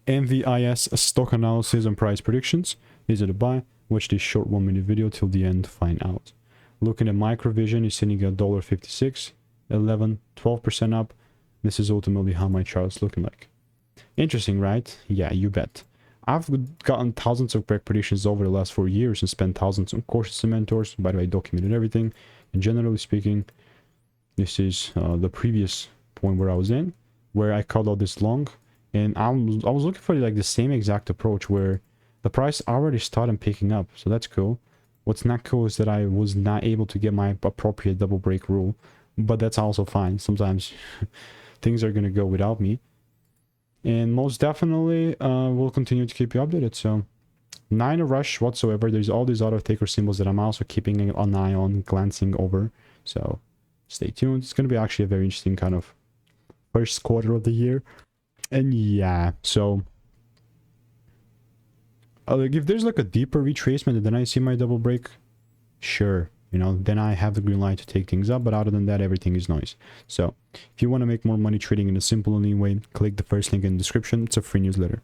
MVIS stock analysis and price predictions. These are the buy. Watch this short 1 minute video till the end, find out. Looking at Microvision, is sitting at $1.56, 12% up. This is ultimately how my chart is looking like. Interesting, right? Yeah, you bet. I've gotten thousands of break predictions over the last 4 years and spent thousands on courses and mentors. By the way, I documented everything. And generally speaking, this is the previous point where I was in, where I called out this long. And I was looking for like the same exact approach where the price already started picking up. So that's cool. What's not cool is that I was not able to get my appropriate double break rule. But that's also fine. Sometimes things are going to go without me. And most definitely we'll continue to keep you updated. So not in a rush whatsoever. There's all these other taker symbols that I'm also keeping an eye on, glancing over. So stay tuned. It's going to be actually a very interesting kind of first quarter of the year. And yeah, so like if there's like a deeper retracement and then I see my double break, sure, you know, then I have the green light to take things up. But other than that, everything is noise. So if you want to make more money trading in a simple and lean way, click the first link in the description. It's a free newsletter.